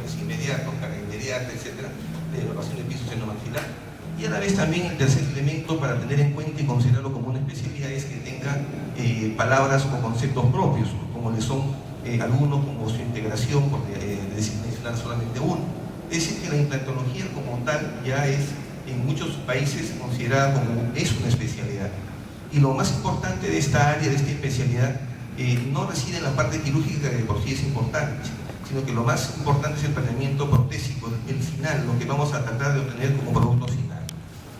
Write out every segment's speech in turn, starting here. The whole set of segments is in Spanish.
es inmediato, carga inmediata, etc., de elevación de piso senomaxilar. Y a la vez también el tercer elemento para tener en cuenta y considerarlo como una especialidad es que tenga palabras o conceptos propios, como le son algunos, como su integración, por mencionar solamente uno. Es decir, que la implantología como tal ya es en muchos países considerada como es una especialidad. Y lo más importante de esta área, de esta especialidad, no reside en la parte quirúrgica, que de por sí es importante, sino que lo más importante es el planeamiento protésico, el final, lo que vamos a tratar de obtener como producto final.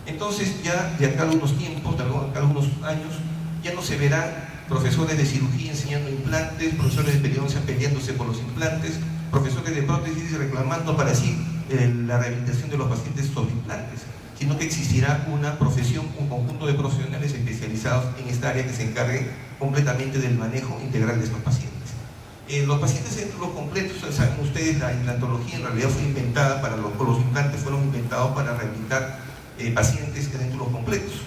Entonces ya de acá a algunos tiempos, de acá a algunos años, ya no se verán profesores de cirugía enseñando implantes, profesores de periodoncia peleándose por los implantes, profesores de prótesis reclamando para sí la rehabilitación de los pacientes sobre implantes, sino que existirá una profesión, un conjunto de profesionales especializados en esta área que se encargue completamente del manejo integral de estos pacientes. Los pacientes de dentro completos, saben ustedes, la implantología en realidad fue inventada para los implantes fueron inventados para rehabilitar pacientes de dentro completos.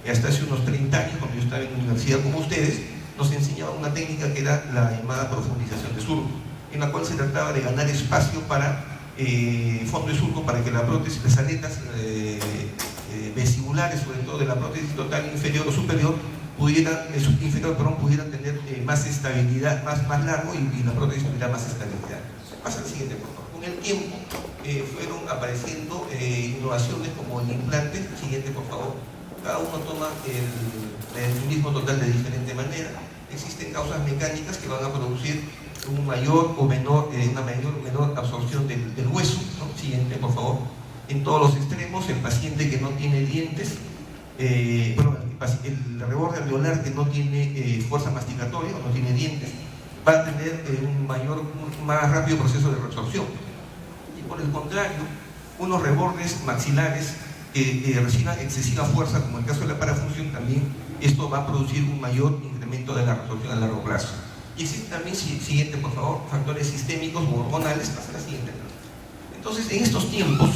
Hasta hace unos 30 años, cuando yo estaba en la universidad como ustedes, nos enseñaban una técnica que era la llamada profundización de surco, en la cual se trataba de ganar espacio para fondo de surco para que la prótesis, las aletas vestibulares, sobre todo de la prótesis total inferior o superior, pudieran tener más estabilidad, más largo y la prótesis tuviera más estabilidad. Pasa al siguiente, por favor. Con el tiempo fueron apareciendo innovaciones como el implante. Siguiente, por favor. Cada uno toma el mismo total de diferente manera. Existen causas mecánicas que van a producir un mayor o menor, una mayor o menor absorción del hueso, ¿no? Siguiente, por favor. En todos los extremos, el paciente que no tiene dientes, el reborde alveolar que no tiene fuerza masticatoria o no tiene dientes, va a tener un más rápido proceso de reabsorción. Y por el contrario, unos rebordes maxilares que reciban excesiva fuerza, como el caso de la parafunción, también esto va a producir un mayor incremento de la reabsorción a largo plazo. Y existen también, siguiente por favor, factores sistémicos o hormonales. Pasa la siguiente. Entonces, en estos tiempos,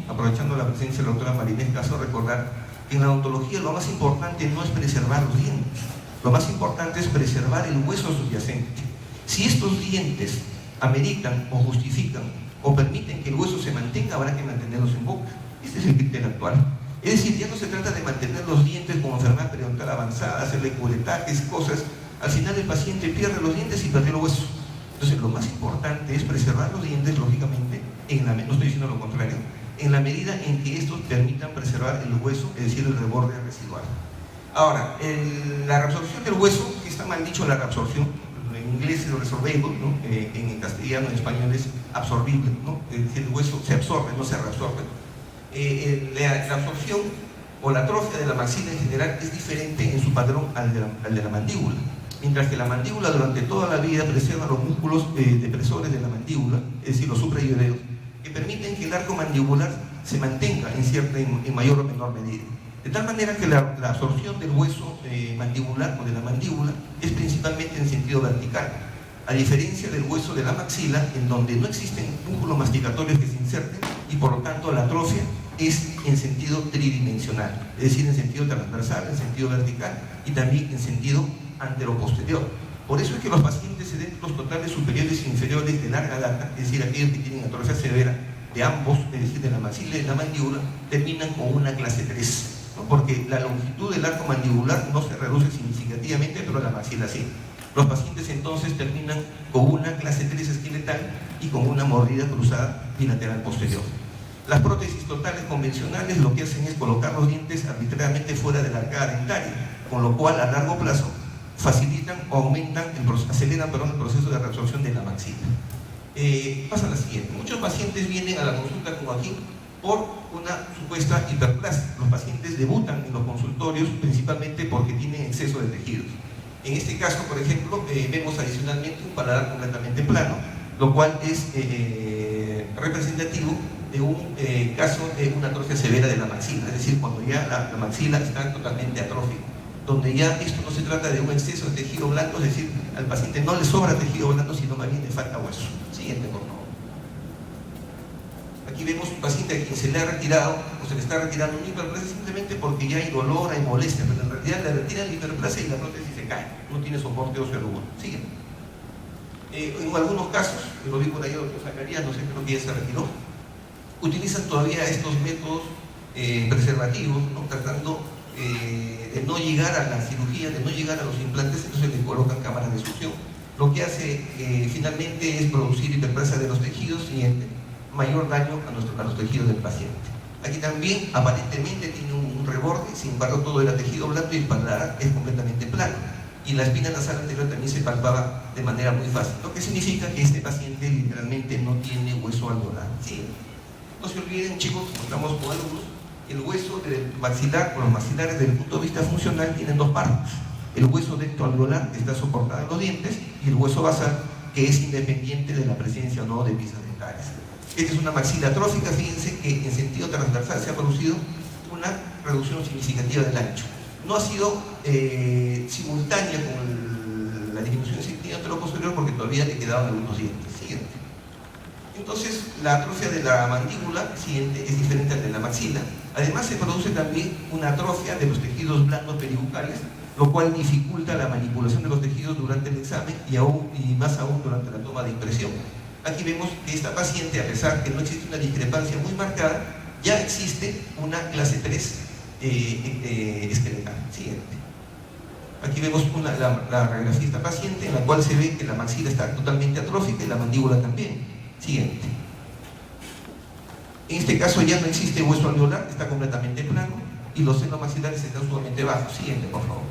aprovechando la presencia de la doctora Marinés Caso, recordar que en la odontología lo más importante no es preservar los dientes, lo más importante es preservar el hueso subyacente. Si estos dientes ameritan o justifican o permiten que el hueso se mantenga, habrá que mantenerlos en boca. Este es el criterio actual. Es decir, ya no se trata de mantener los dientes como enfermedad periodontal avanzada, hacerle curetajes, cosas. Al final el paciente pierde los dientes y perdió el hueso. Entonces lo más importante es preservar los dientes, lógicamente, no estoy diciendo lo contrario, en la medida en que estos permitan preservar el hueso, es decir, el reborde residual. Ahora, la reabsorción del hueso, que está mal dicho la reabsorción, en inglés es resorbable, ¿no? En castellano, en español es absorbible, ¿no? Es decir, el hueso se absorbe, no se reabsorbe. La absorción o la atrofia de la maxila en general es diferente en su patrón al de la mandíbula. Mientras que la mandíbula durante toda la vida preserva los músculos depresores de la mandíbula, es decir, los suprayoreos, que permiten que el arco mandibular se mantenga en mayor o menor medida. De tal manera que la absorción del hueso mandibular o de la mandíbula es principalmente en sentido vertical, a diferencia del hueso de la maxila, en donde no existen músculos masticatorios que se inserten y por lo tanto la atrofia es en sentido tridimensional, es decir, en sentido transversal, en sentido vertical y también en sentido antero-posterior. Por eso es que los pacientes sedénticos totales superiores e inferiores de larga data, es decir, aquellos que tienen atrofia severa de ambos, es decir, de la maxila y de la mandíbula, terminan con una clase 3, ¿no? Porque la longitud del arco mandibular no se reduce significativamente, pero la maxila sí. Los pacientes entonces terminan con una clase 3 esqueletal y con una mordida cruzada bilateral posterior. Las prótesis totales convencionales lo que hacen es colocar los dientes arbitrariamente fuera de la arcada dentaria, con lo cual a largo plazo facilitan o aceleran el proceso de reabsorción de la maxila. Pasa a la siguiente. Muchos pacientes vienen a la consulta como aquí por una supuesta hiperplasia. Los pacientes debutan en los consultorios principalmente porque tienen exceso de tejidos. En este caso, por ejemplo, vemos adicionalmente un paladar completamente plano, lo cual es representativo de un caso de una atrofia severa de la maxila, es decir, cuando ya la maxila está totalmente atrófica, donde ya esto no se trata de un exceso de tejido blando, es decir, al paciente no le sobra tejido blando, sino más bien le falta hueso. Siguiente, por favor. Aquí vemos un paciente a quien se le ha retirado, o se le está retirando una hiperplasia simplemente porque ya hay dolor, hay molestia, pero en realidad le retiran la hiperplasia y la prótesis se cae, no tiene soporte óseo alguno. Siguiente. En algunos casos, lo vi por ahí doctor Zacarías, no sé, creo que ya se retiró, utilizan todavía estos métodos preservativos, ¿no? Tratando de no llegar a la cirugía, de no llegar a los implantes, entonces le colocan cámaras de succión. Lo que hace finalmente es producir hiperplasia de los tejidos y mayor daño a los tejidos del paciente. Aquí también aparentemente tiene un reborde, sin embargo todo era tejido blando y el paladar es completamente plano. Y la espina nasal anterior también se palpaba de manera muy fácil, lo que significa que este paciente literalmente no tiene hueso alveolar. Sí. No se olviden, chicos, como estamos con alumnos, el hueso del maxilar, o los maxilares desde el punto de vista funcional tienen dos partes. El hueso alveolar que está soportado en los dientes y el hueso basal que es independiente de la presencia o no de piezas dentales. Esta es una maxila atrófica, fíjense que en sentido transversal se ha producido una reducción significativa del ancho. No ha sido simultánea con la disminución en sentido anteroposterior porque todavía le quedaban algunos dientes. Siguiente. Entonces, la atrofia de la mandíbula siguiente es diferente al de la maxila. Además, se produce también una atrofia de los tejidos blandos peribucales, lo cual dificulta la manipulación de los tejidos durante el examen y más aún durante la toma de impresión. Aquí vemos que esta paciente, a pesar que no existe una discrepancia muy marcada, ya existe una clase 3 esqueletal. Siguiente. Aquí vemos la radiografía de esta paciente, en la cual se ve que la maxila está totalmente atrófica y la mandíbula también. Siguiente. En este caso ya no existe hueso alveolar, está completamente plano y los senos maxilares están sumamente bajos. Siguiente, por favor.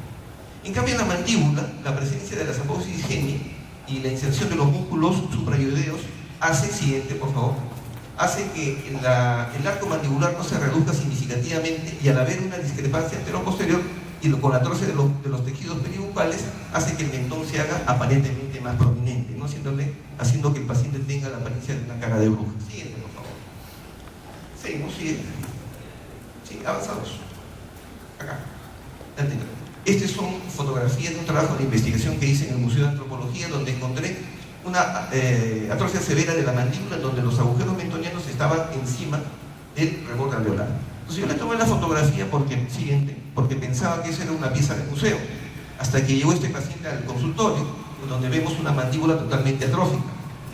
En cambio, en la mandíbula, la presencia de la apófisis geni y la inserción de los músculos suprayoideos hace, siguiente, por favor, hace que el arco mandibular no se reduzca significativamente y al haber una discrepancia anteroposterior y con la atrofia de los tejidos peribucales hace que el mentón se haga aparentemente más prominente, ¿no? Haciendo que el paciente tenga la apariencia de una cara de bruja. Siguiente, por favor. Seguimos, siguiente. Sí, avanzamos. Acá. Estas son fotografías de un trabajo de investigación que hice en el Museo de Antropología, donde encontré una atrofia severa de la mandíbula, donde los agujeros mentonianos estaban encima del reborde alveolar. Entonces yo le tomé la fotografía porque pensaba que esa era una pieza de museo, hasta que llegó este paciente al consultorio, donde vemos una mandíbula totalmente atrófica.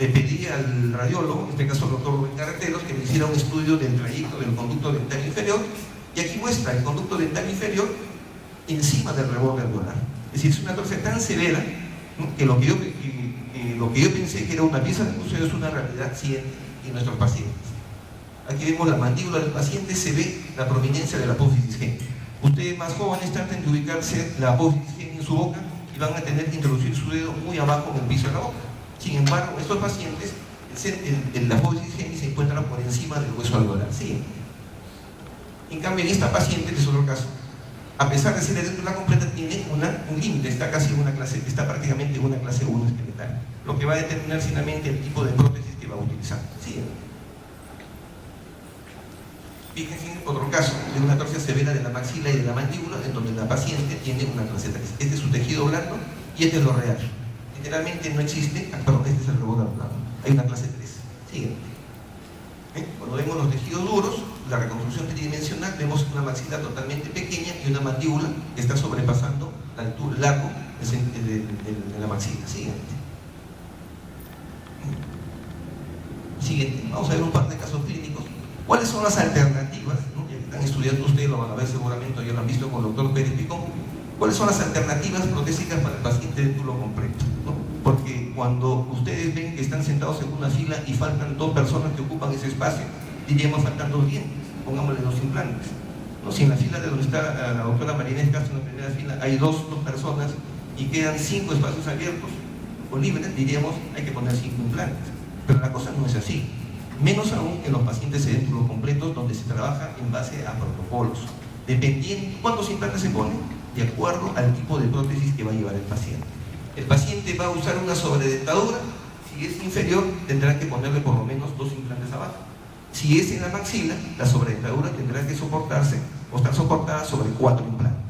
Le pedí al radiólogo, en este caso el doctor Rubén Carreteros, que me hiciera un estudio del trayecto del conducto dental inferior, y aquí muestra el conducto dental inferior encima del reborde alveolar. Es decir, es una atrofia tan severa, ¿no?, que lo que yo pensé que era una pieza de museo es una realidad siguiente en nuestros pacientes. Aquí vemos la mandíbula del paciente, se ve la prominencia de la apófisis geni. Ustedes más jóvenes traten de ubicarse la apófisis geni en su boca y van a tener que introducir su dedo muy abajo en el piso de la boca. Sin embargo, estos pacientes, la apófisis geni se encuentra por encima del hueso alveolar. Sí. En cambio, en esta paciente, que es otro caso, a pesar de ser edéndula completa, tiene un límite, está prácticamente en una clase 1 esqueletal, lo que va a determinar finalmente el tipo de prótesis que va a utilizar. Sí. Fíjense en otro caso de una atrofia severa de la maxila y de la mandíbula, en donde la paciente tiene una clase 3. Este es su tejido blando y este es lo real. Literalmente no existe, perdón, este es el reborde blando. Hay una clase 3. Siguiente. Cuando vemos los tejidos duros, la reconstrucción tridimensional, vemos una maxila totalmente pequeña y una mandíbula que está sobrepasando la altura, el largo de la maxila. Siguiente. Siguiente. Vamos a ver un par de casos clínicos. ¿Cuáles son las alternativas? ¿No? Ya que están estudiando ustedes, lo van a ver seguramente, ya lo han visto con el doctor Pérez Picón. ¿Cuáles son las alternativas protésicas para el paciente de túlo completo? ¿No? Porque cuando ustedes ven que están sentados en una fila y faltan 2 personas que ocupan ese espacio, diríamos faltan 2 dientes, pongámosle 2 implantes. ¿No? Si en la fila de donde está la doctora Marina Castro en la primera fila hay 2 personas y quedan 5 espacios abiertos o libres, diríamos hay que poner 5 implantes. Pero la cosa no es así. Menos aún en los pacientes edéntulos completos, donde se trabaja en base a protocolos. Dependiendo cuántos implantes se ponen, de acuerdo al tipo de prótesis que va a llevar el paciente. El paciente va a usar una sobredentadura, si es inferior, tendrá que ponerle por lo menos 2 implantes abajo. Si es en la maxila, la sobredentadura tendrá que soportarse o estar soportada sobre 4 implantes.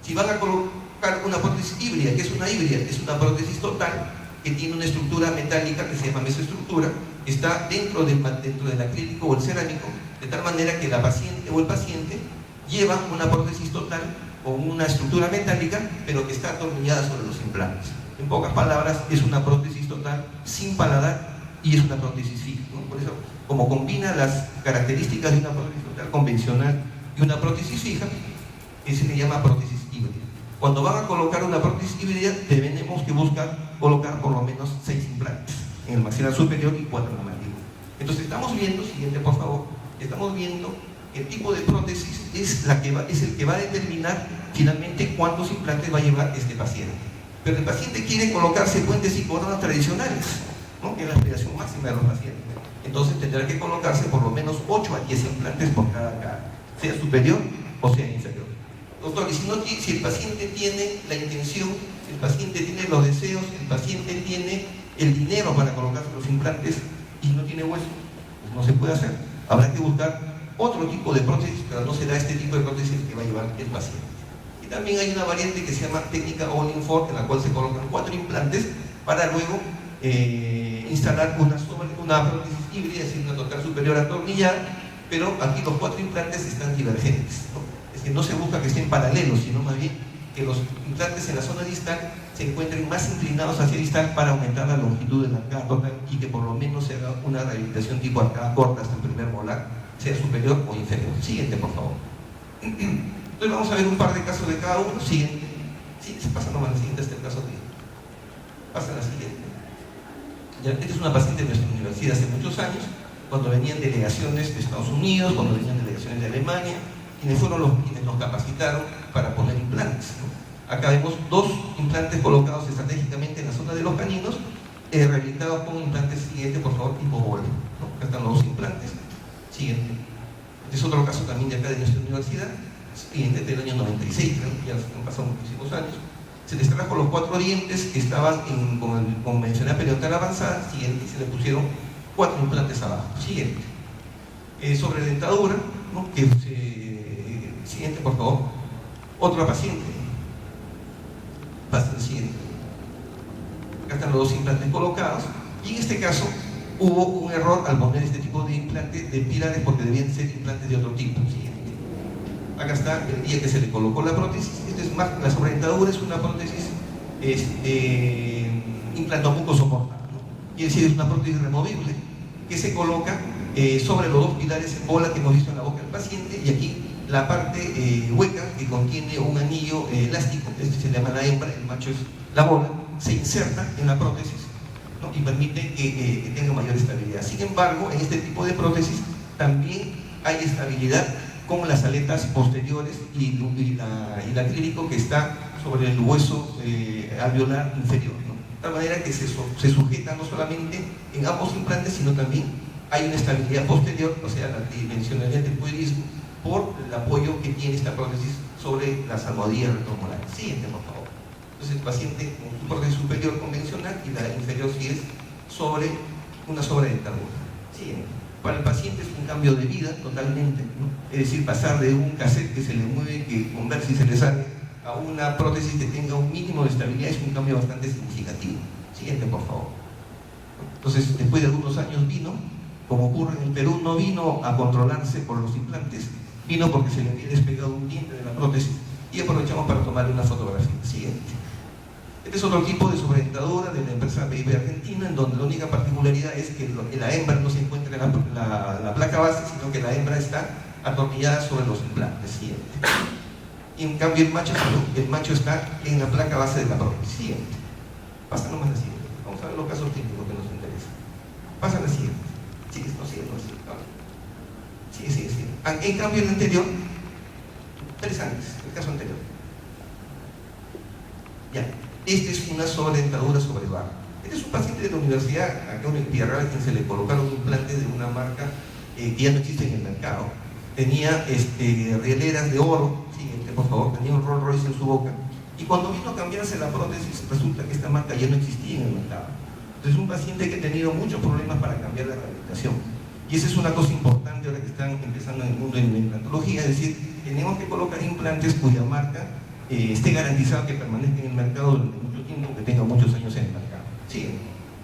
Si van a colocar una prótesis híbrida, que es una híbrida, es una prótesis total, que tiene una estructura metálica que se llama mesoestructura, está dentro del acrílico o el cerámico, de tal manera que la paciente o el paciente lleva una prótesis total con una estructura metálica, pero que está atornillada sobre los implantes. En pocas palabras, es una prótesis total sin paladar y es una prótesis fija, ¿no? Por eso, como combina las características de una prótesis total convencional y una prótesis fija, se le llama prótesis híbrida. Cuando van a colocar una prótesis híbrida, tenemos que buscar colocar por lo menos 6 implantes en el maxilar superior y 4 en la mandíbula. Entonces estamos viendo, siguiente por favor, estamos viendo el tipo de prótesis es el que va a determinar finalmente cuántos implantes va a llevar este paciente. Pero el paciente quiere colocarse puentes y coronas tradicionales, ¿no? Que es la aspiración máxima de los pacientes. Entonces tendrá que colocarse por lo menos 8 a 10 implantes por cada cara, sea superior o sea inferior. Doctor, y si el paciente tiene la intención, el paciente tiene los deseos, el paciente tiene el dinero para colocarse los implantes y no tiene hueso, pues no se puede hacer. Habrá que buscar otro tipo de prótesis, pero no será este tipo de prótesis que va a llevar el paciente. Y también hay una variante que se llama técnica All-in-4, en la cual se colocan 4 implantes para luego instalar una prótesis híbrida, es decir, una total superior atornillada, pero aquí los 4 implantes están divergentes, ¿no? Es que no se busca que estén paralelos, sino más bien que los implantes en la zona distal se encuentren más inclinados hacia distal para aumentar la longitud de la arcada total y que por lo menos se haga una rehabilitación tipo arcada corta hasta el primer molar, sea superior o inferior. Siguiente, por favor. Entonces vamos a ver un par de casos de cada uno. Siguiente. Sí, se pasa nomás la siguiente, este es el caso de... Pasa la siguiente. Ya, esta es una paciente de nuestra universidad hace muchos años, cuando venían delegaciones de Estados Unidos, cuando venían delegaciones de Alemania, quienes fueron quienes nos capacitaron para poner implantes, ¿no? Acá vemos 2 implantes colocados estratégicamente en la zona de los caninos, rehabilitados con implantes, siguiente por favor, tipo bola, ¿no? Acá están los 2 implantes. Siguiente. Este es otro caso también de acá de nuestra universidad, siguiente del año 96, creo que ya han pasado muchísimos años. Se les trajo los 4 dientes que estaban con convencional periodontal avanzada, siguiente, y se le pusieron 4 implantes abajo. Siguiente. Sobre dentadura, ¿no? Siguiente, por favor. Otra paciente. Pasa al siguiente. Acá están los 2 implantes colocados, y en este caso hubo un error al poner este tipo de implantes de pilares porque debían ser implantes de otro tipo. Siguiente. Acá está el día que se le colocó la prótesis. Esto es más, la sobredentadura es una prótesis implantomucosoportal, ¿no? Quiere decir, es una prótesis removible que se coloca sobre los 2 pilares en bola que hemos visto en la boca del paciente, y aquí la parte hueca que contiene un anillo elástico, este se llama la hembra, el macho es la bola, se inserta en la prótesis, ¿no? Y permite que tenga mayor estabilidad. Sin embargo, en este tipo de prótesis también hay estabilidad con las aletas posteriores y la acrílico que está sobre el hueso alveolar inferior, ¿no? De tal manera que se sujeta no solamente en ambos implantes, sino también hay una estabilidad posterior, o sea, la tridimensionalidad del puerismo, por el apoyo que tiene esta prótesis sobre las almohadillas retromolares. Siguiente, por favor. Entonces el paciente con su prótesis superior convencional y la inferior sí es sobre una sobredentadura. Siguiente. Para el paciente es un cambio de vida totalmente, ¿no? Es decir, pasar de un cassette que se le mueve, que conversa y se le sale, a una prótesis que tenga un mínimo de estabilidad, es un cambio bastante significativo. Siguiente, por favor. Entonces, después de algunos años vino, como ocurre en el Perú, no vino a controlarse por los implantes, vino porque se le había despegado un diente de la prótesis, y aprovechamos para tomarle una fotografía. Siguiente. Este es otro tipo de sobredentadura de la empresa PIB Argentina, en donde la única particularidad es que la hembra no se encuentra en la placa base, sino que la hembra está atornillada sobre los implantes. Siguiente. Y en cambio el macho está en la placa base de la prótesis. Siguiente. Pasa nomás la siguiente. Vamos a ver los casos clínicos que nos interesan. Pasa la siguiente. Sigue, no sigue, no sigue. Sigue. En cambio el anterior, 3 años, el caso anterior. Ya. Esta es una sobredentadura sobre barro. Este es un paciente de la universidad, acá en Villarreal, a quien se le colocaron implantes de una marca que ya no existe en el mercado. Tenía rieleras de oro, siguiente por favor, tenía un Rolls Royce en su boca. Y cuando vino a cambiarse la prótesis, resulta que esta marca ya no existía en el mercado. Entonces es un paciente que ha tenido muchos problemas para cambiar la rehabilitación. Y esa es una cosa importante ahora que están empezando en el mundo de la implantología, es decir, tenemos que colocar implantes cuya marca esté garantizado que permanezca en el mercado durante mucho tiempo, que tenga muchos años en el mercado. Siguiente.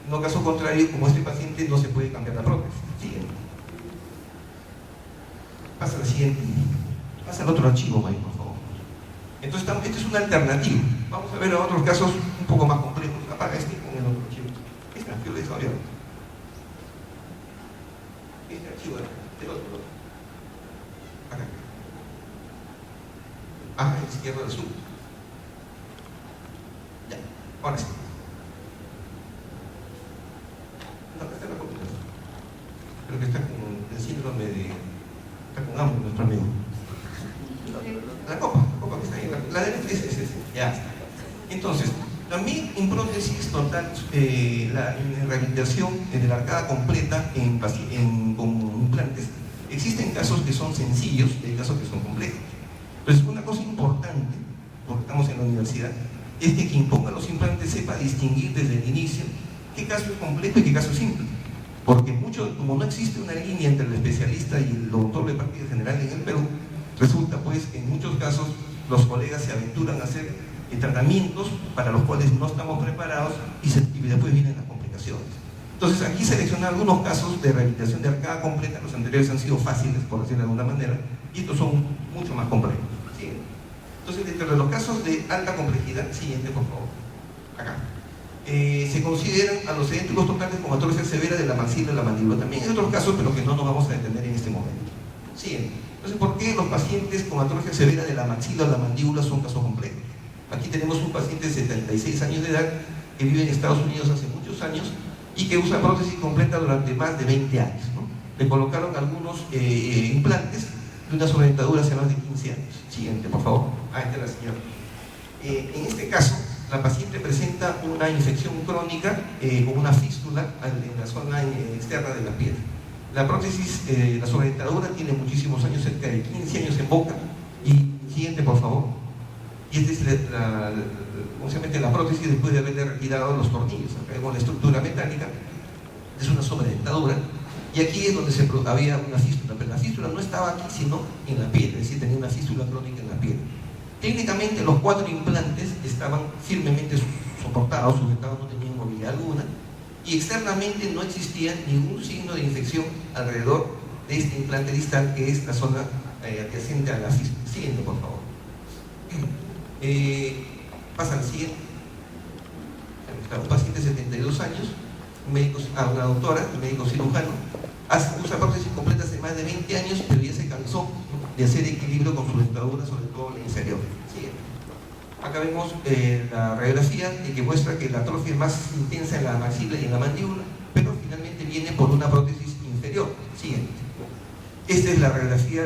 En caso contrario, como este paciente no se puede cambiar la prótesis. Siguiente. Pasa la siguiente. Pasa al otro archivo, Mike, por favor. Entonces, este es una alternativa. Vamos a ver a otros casos un poco más complejos. apaga este con el otro archivo. Este archivo lo he abierto. Este archivo, el otro. Acá. A la izquierda del sur. Ya, ahora sí. No, acá está la computadora. Creo que está con el síndrome de... Está con hambre nuestro amigo. La copa que está ahí, la de ese, ya está. Entonces, también en prótesis total, la rehabilitación de la arcada completa con implantes, existen casos que son sencillos y hay casos que son complejos. Entonces, una cosa importante, porque estamos en la universidad, es que quien ponga los implantes sepa distinguir desde el inicio qué caso es complejo y qué caso es simple. Porque como no existe una línea entre el especialista y el doctor de práctica general en el Perú, resulta pues que en muchos casos los colegas se aventuran a hacer tratamientos para los cuales no estamos preparados y después vienen las complicaciones. Entonces aquí seleccioné algunos casos de rehabilitación de arcada completa. Los anteriores han sido fáciles, por decirlo de alguna manera, y estos son mucho más complejos. ¿Sí? Entonces, dentro de los casos de alta complejidad, siguiente por favor, acá, se consideran a los edénticos totales con atrofia severa de la maxila y la mandíbula. También hay otros casos, pero que no nos vamos a detener en este momento. Siguiente. Entonces, ¿por qué los pacientes con atrofia severa de la maxila o la mandíbula son casos complejos? Aquí tenemos un paciente de 76 años de edad que vive en Estados Unidos hace muchos años y que usa prótesis completa durante más de 20 años, ¿no? Le colocaron algunos implantes de una sobredentadura hace más de 15 años. Siguiente, por favor. Ahí está la señora. En este caso, la paciente presenta una infección crónica con una fístula en la zona externa de la piel. La prótesis, la sobredentadura tiene muchísimos años, cerca de 15 años en boca. Y siguiente, por favor. Y esta es la prótesis después de haberle retirado los tornillos. Acá vemos la estructura metálica, es una sobredentadura. Y aquí es donde había una fístula, pero la fístula no estaba aquí, sino en la piel, es decir, tenía una fístula crónica en la piel. Técnicamente los 4 implantes estaban firmemente soportados, sujetados, no tenían movilidad alguna, y externamente no existía ningún signo de infección alrededor de este implante distal, que es la zona adyacente a la fístula. Siguiente, por favor. Pasa al siguiente. Un paciente de 72 años, una doctora, un médico cirujano, usa prótesis completa hace más de 20 años, pero ya se cansó de hacer equilibrio con su dentadura, sobre todo la inferior. Siguiente. Acá vemos la radiografía que muestra que la atrofia es más intensa en la maxila y en la mandíbula, pero finalmente viene por una prótesis inferior. Siguiente. Esta es la radiografía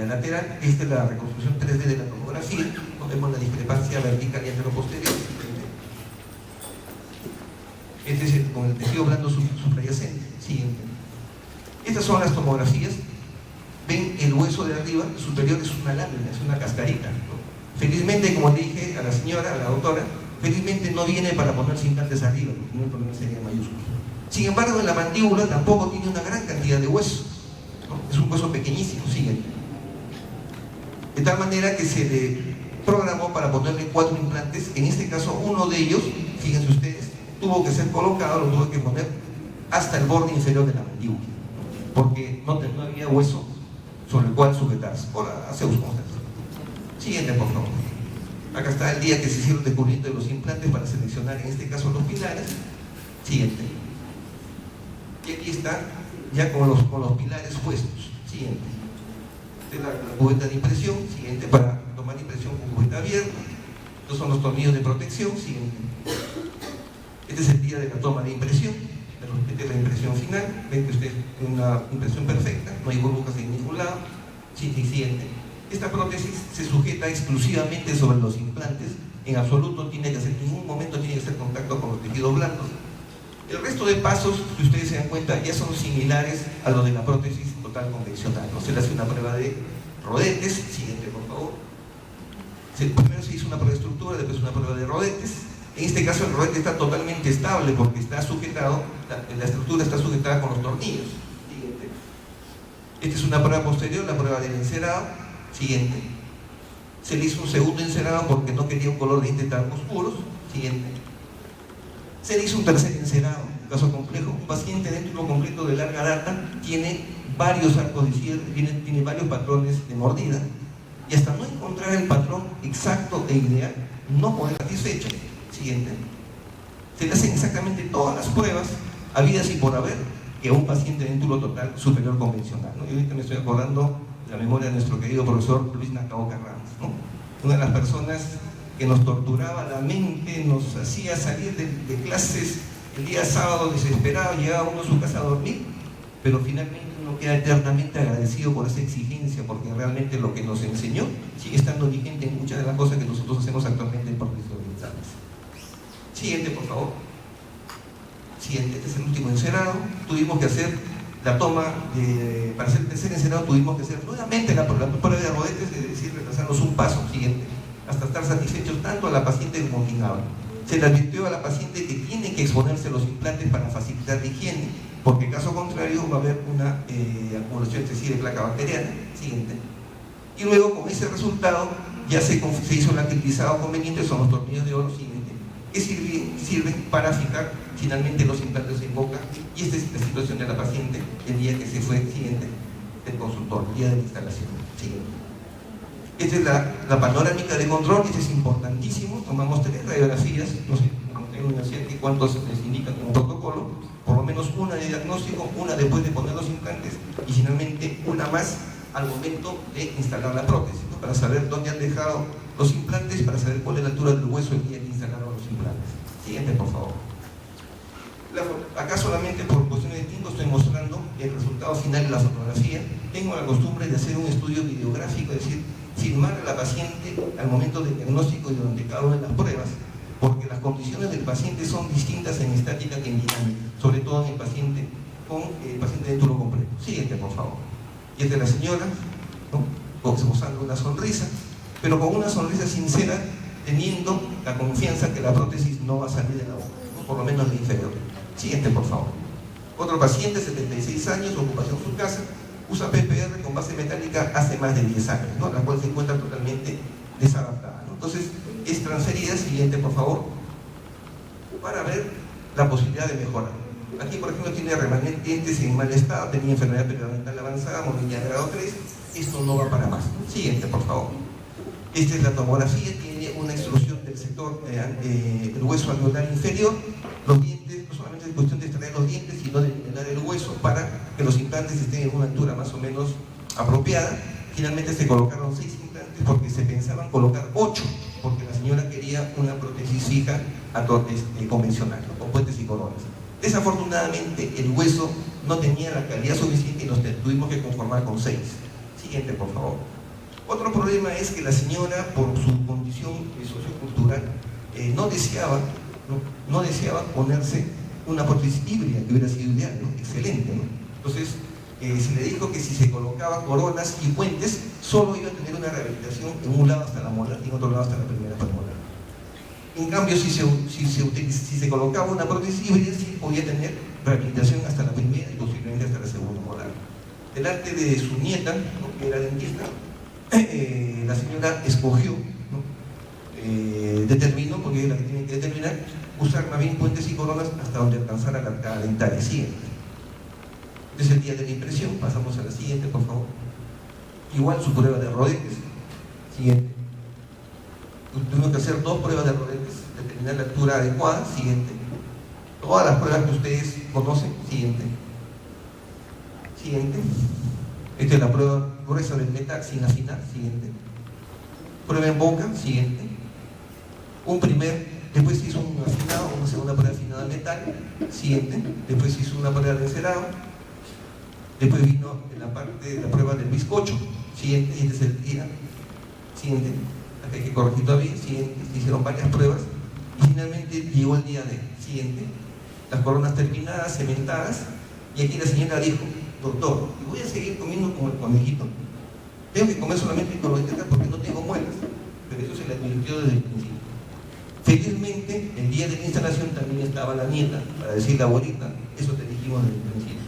lateral, esta es la reconstrucción 3D de la tomografía, donde vemos la discrepancia vertical y anteroposterior. Este es con el tejido blando subyacente. Siguiente. Estas son las tomografías. Ven el hueso de arriba, el superior es una lámina, es una cascarita, ¿no? Felizmente, como le dije a la señora, a la doctora, felizmente no viene para ponerse implantes arriba, porque no el problema sería mayúsculo. Sin embargo, en la mandíbula tampoco tiene una gran cantidad de hueso, ¿no? Es un hueso pequeñísimo. Siguiente. De tal manera que se le programó para ponerle 4 implantes. En este caso, uno de ellos, fíjense ustedes, tuvo que ser colocado, lo tuvo que poner hasta el borde inferior de la mandíbula, porque no había hueso sobre el cual sujetarse. Ahora, hace uso. Siguiente, por favor. Acá está el día que se hicieron el descubrimiento de los implantes para seleccionar, en este caso, los pilares. Siguiente. Y aquí está ya con los pilares puestos. Siguiente. Esta es la cubeta de impresión. Siguiente, para tomar impresión con cubeta abierta. Estos son los tornillos de protección. Siguiente. Este es el día de la toma de impresión. Esta es la impresión final. Ven que usted tiene una impresión perfecta, no hay burbujas en ningún lado. Siguiente. Esta prótesis se sujeta exclusivamente sobre los implantes. En absoluto tiene que hacer, en ningún momento tiene que hacer contacto con los tejidos blandos. El resto de pasos, si ustedes se dan cuenta, ya son similares a lo de la prótesis total convencional, ¿no? Se le hace una prueba de rodetes. Siguiente, por favor. Primero se hizo una prueba de estructura, después una prueba de rodetes. En este caso el rodete está totalmente estable porque está sujetado, la estructura está sujetada con los tornillos. Siguiente. Esta es una prueba posterior, la prueba del encerado. Siguiente. Se le hizo un segundo encerado porque no quería un color de dientes tan oscuros. Siguiente. Se le hizo un tercer encerado, un caso complejo. Un paciente dentro completo de larga data tiene varios arcos de cierre, tiene varios patrones de mordida, y hasta no encontrar el patrón exacto e ideal, no poder satisfecho. Siguiente. se le hacen exactamente todas las pruebas habidas y por haber que a un paciente de denturo total superior convencional, ¿no? Y ahorita me estoy acordando de la memoria de nuestro querido profesor Luis Nacaoca Ramos, ¿no? Una de las personas que nos torturaba la mente, nos hacía salir de clases el día sábado desesperado, llegaba uno a su casa a dormir, pero finalmente uno queda eternamente agradecido por esa exigencia, porque realmente lo que nos enseñó sigue estando vigente en muchas de las cosas que nosotros hacemos actualmente en Progreso de Exámenes. Siguiente, por favor. Siguiente, este es el último encerado. Tuvimos que hacer la toma, para hacer el tercer encerado tuvimos que hacer nuevamente la prueba de rodetes, es decir, retrasarnos un paso. Siguiente, hasta estar satisfechos tanto a la paciente como quien habla. Se le advirtió a la paciente que tiene que exponerse a los implantes para facilitar la higiene, porque caso contrario va a haber una acumulación excesiva de placa bacteriana. Siguiente. Y luego con ese resultado ya se hizo el activizado conveniente, son los tornillos de oro. Siguiente, que sirven para fijar finalmente los implantes en boca. Y esta es la situación de la paciente el día que se fue, siguiente, del consultor, el día de la instalación. Siguiente. Esta es la panorámica de control, esto es importantísimo. Tomamos 3 radiografías, no sé, en una universidad que cuántos les indican como protocolo, por lo menos una de diagnóstico, una después de poner los implantes y finalmente una más al momento de instalar la prótesis, ¿no? Para saber dónde han dejado los implantes, para saber cuál es la altura del hueso el día que instalaron los implantes. Siguiente, por favor. Acá solamente por cuestiones de tiempo estoy mostrando el resultado final de la fotografía. Tengo la costumbre de hacer un estudio videográfico, es decir, filmar a la paciente al momento del diagnóstico y durante cada una de las pruebas, porque las condiciones del paciente son distintas en estática que en dinámica, sobre todo en el paciente con el paciente denturo completo. Siguiente, por favor. Y es de la señora, ¿no? Esbozando una sonrisa, pero con una sonrisa sincera, teniendo la confianza que la prótesis no va a salir de la boca, ¿no? Por lo menos la inferior. Siguiente, por favor. Otro paciente, 76 años, ocupación su casa, usa PPR con base metálica hace más de 10 años, ¿no? La cual se encuentra totalmente desadaptada, ¿no? Entonces, es transferida. Siguiente, por favor, para ver la posibilidad de mejora. Aquí, por ejemplo, tiene remanentes en mal estado, tenía enfermedad periodontal avanzada, movilidad de grado 3, esto no va para más, ¿no? Siguiente, por favor. Esta es la tomografía, tiene una extrusión del sector del hueso alveolar inferior. Los dientes, no solamente es cuestión de extraer los dientes, sino de nivelar el hueso para que los implantes estén en una altura más o menos apropiada. Finalmente se colocaron 6 implantes porque se pensaban colocar 8, porque la señora quería una prótesis fija convencional, ¿no? Con puentes y coronas. Desafortunadamente el hueso no tenía la calidad suficiente y nos tuvimos que conformar con 6. Siguiente, por favor. Otro problema es que la señora, por su condición sociocultural, no deseaba ponerse una prótesis híbrida, que hubiera sido ideal, ¿no? Excelente, ¿no? Entonces, se le dijo que si se colocaba coronas y puentes, solo iba a tener una rehabilitación en un lado hasta la molar y en otro lado hasta la primera premolar. En cambio, si se colocaba una prótesis híbrida, sí podía tener rehabilitación hasta la primera y posiblemente hasta la segunda molar. Delante de su nieta, ¿no? Que era dentista, la señora escogió, ¿no? Determinó, porque es la que tiene que determinar, usar más bien puentes y coronas hasta donde alcanzara la arcada dentaria. Siguiente. Este es el día de la impresión. Pasamos a la siguiente, por favor. Igual su prueba de rodetes. Siguiente. Tuvimos que hacer 2 pruebas de rodetes, determinar la altura adecuada. Siguiente. Todas las pruebas que ustedes conocen. Siguiente. Siguiente. Esta es la prueba gruesa del metal sin afinar. Siguiente. Prueba en boca. Siguiente. Después se hizo un afinado, una segunda prueba de afinado de metal. Siguiente. Después se hizo una prueba de encerado. Después vino la parte de la prueba del bizcocho. Siguiente. Este es el día. Siguiente. Acá hay que corregir todavía. Siguiente. Se hicieron varias pruebas. Y finalmente llegó el día de. Siguiente. Las coronas terminadas, cementadas. Y aquí la señora dijo: doctor, y voy a seguir comiendo como el conejito. Tengo que comer solamente croquetas porque no tengo muelas. Pero eso se le advirtió desde el principio. Felizmente, el día de la instalación también estaba la nieta para decirle: abuelita, eso te dijimos desde el principio.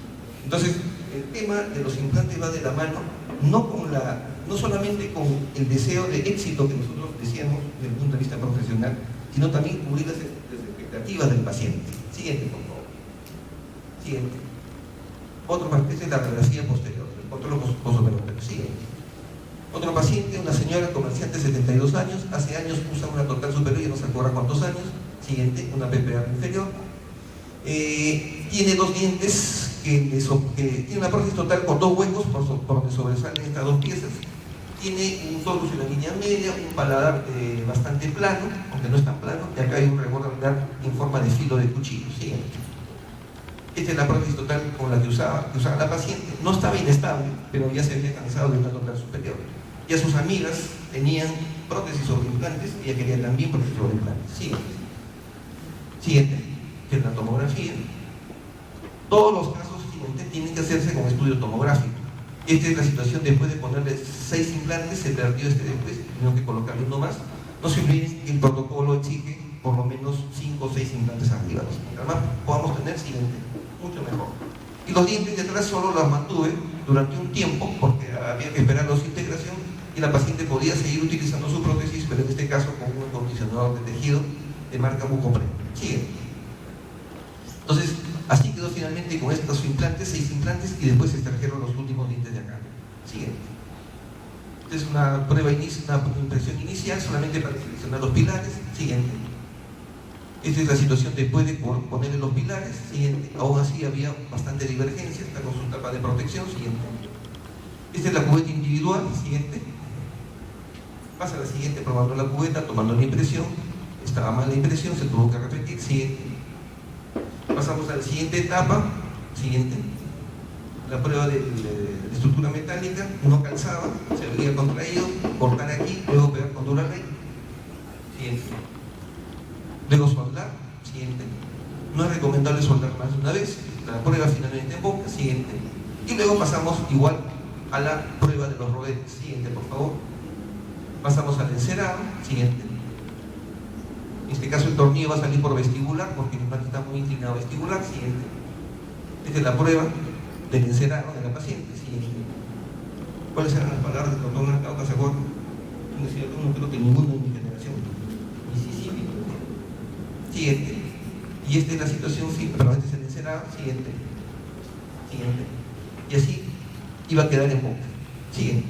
Entonces, el tema de los implantes va de la mano, no solamente con el deseo de éxito que nosotros decíamos desde el punto de vista profesional, sino también cubrir las expectativas del paciente. Siguiente, por favor. Siguiente. Otro paciente es la radiografía posterior, el control postoperatorio. Siguiente. Otro paciente, una señora comerciante de 72 años, hace años usa una total superior, ya no se acuerda cuántos años, siguiente, una PPR inferior. Tiene dos dientes que tiene una prótesis total con dos huecos por donde sobresalen estas dos piezas. Tiene un torus en la línea media, un paladar bastante plano, aunque no es tan plano, y acá hay un reborde angular en forma de filo de cuchillo. Siguiente. Esta es la prótesis total con la que usaba la paciente. No estaba inestable, pero ya se había cansado de una total superior. Ya sus amigas tenían prótesis sobre implantes y ella quería también prótesis sobre implantes. Siguiente, que es la tomografía. Todos los casos tienen que hacerse con estudio tomográfico. Esta es la situación después de ponerle 6 implantes, se perdió después, tuvieron que colocarle uno más. No se olviden que el protocolo exige por lo menos 5 o 6 implantes arriba. Mientras más podamos tener, siguiente, mucho mejor. Y los dientes de atrás solo los mantuve durante un tiempo porque había que esperar la integración y la paciente podía seguir utilizando su prótesis, pero en este caso con un acondicionador de tejido de marca Bucopre. Siguiente. Entonces, así quedó finalmente con estos implantes, 6 implantes, y después se extrajeron los últimos dientes de acá. Siguiente. Esta es una prueba una impresión inicial solamente para seleccionar los pilares. Siguiente. Esta es la situación después de ponerle los pilares. Siguiente. Aún así había bastante divergencia, está con su tapa de protección. Siguiente. Esta es la cubeta individual. Siguiente. Pasa a la siguiente probando la cubeta, tomando la impresión. Estaba mal la impresión, se tuvo que repetir. Siguiente. Pasamos a la siguiente etapa. Siguiente. La prueba de estructura metálica, no calzaba, se había contraído, cortar aquí, luego pegar con dura ley. Siguiente. Luego soldar. Siguiente. No es recomendable soldar más de una vez. La prueba finalmente en boca. Siguiente. Y luego pasamos igual a la prueba de los rodetes. Siguiente, por favor. Pasamos al encerado. Siguiente. En este caso el tornillo va a salir por vestibular porque el implante está muy inclinado vestibular. Siguiente. Esta es la prueba del encerado de la paciente. Siguiente. ¿Cuáles eran las palabras del doctor Narcauca? ¿Se acuerdan? No creo que ninguno de mi generación. Mississippi. Siguiente. Y esta es la situación, pero este es el encerado. Siguiente. Siguiente. Y así iba a quedar en boca. Siguiente.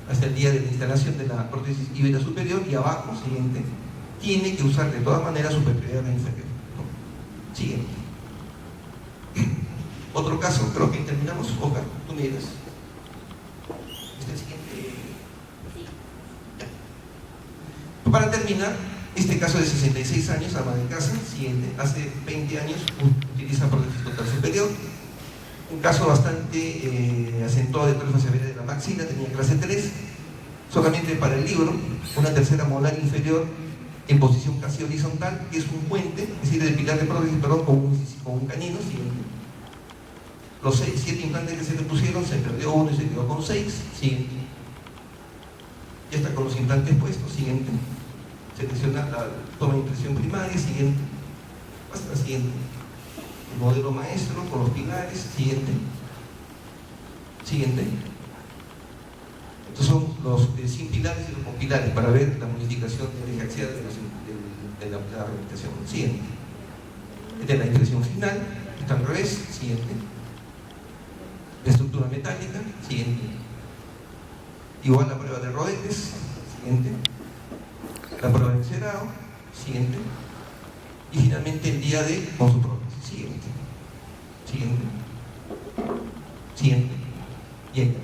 Hasta el día de la instalación de la prótesis híbrida superior y abajo, siguiente, tiene que usar de todas maneras su PPR inferior. Siguiente. Otro caso, creo que terminamos. Oscar, tú me dirás. Este siguiente. Para terminar, este caso de 66 años, ama de casa, siguiente, hace 20 años utiliza prótesis total superior. Un caso bastante acentuado de atrofia severa de la maxila, tenía clase 3, solamente para el libro, una tercera molar inferior en posición casi horizontal, que es un puente, es decir, el pilar de prótesis, perdón, con un canino. Siguiente. Los 7 implantes que se le pusieron, se perdió uno y se quedó con 6. Siguiente. Ya está con los implantes puestos. Siguiente. Selecciona la toma de impresión primaria. Siguiente. Hasta la siguiente. El modelo maestro con los pilares. Siguiente. Siguiente. Estos son los sin pilares y los con pilares para ver la modificación de la eje axial de la rehabilitación. Siguiente. Esta es la impresión final. Está al revés. Siguiente. La estructura metálica. Siguiente. Igual la prueba de rodetes. Siguiente. La prueba de encerado. Siguiente. Y finalmente el día de con su prótesis. Siguiente. Siguiente. Siguiente. Bien.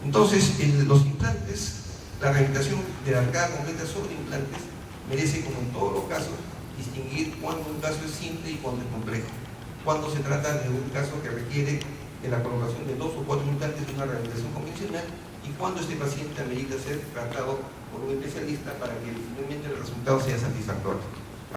Entonces, los implantes, la rehabilitación de la arcada completa sobre implantes merece, como en todos los casos, distinguir cuándo un caso es simple y cuándo es complejo. Cuando se trata de un caso que requiere de la colocación de 2 o 4 implantes de una rehabilitación convencional y cuando este paciente amerita ser tratado por un especialista para que finalmente el resultado sea satisfactorio.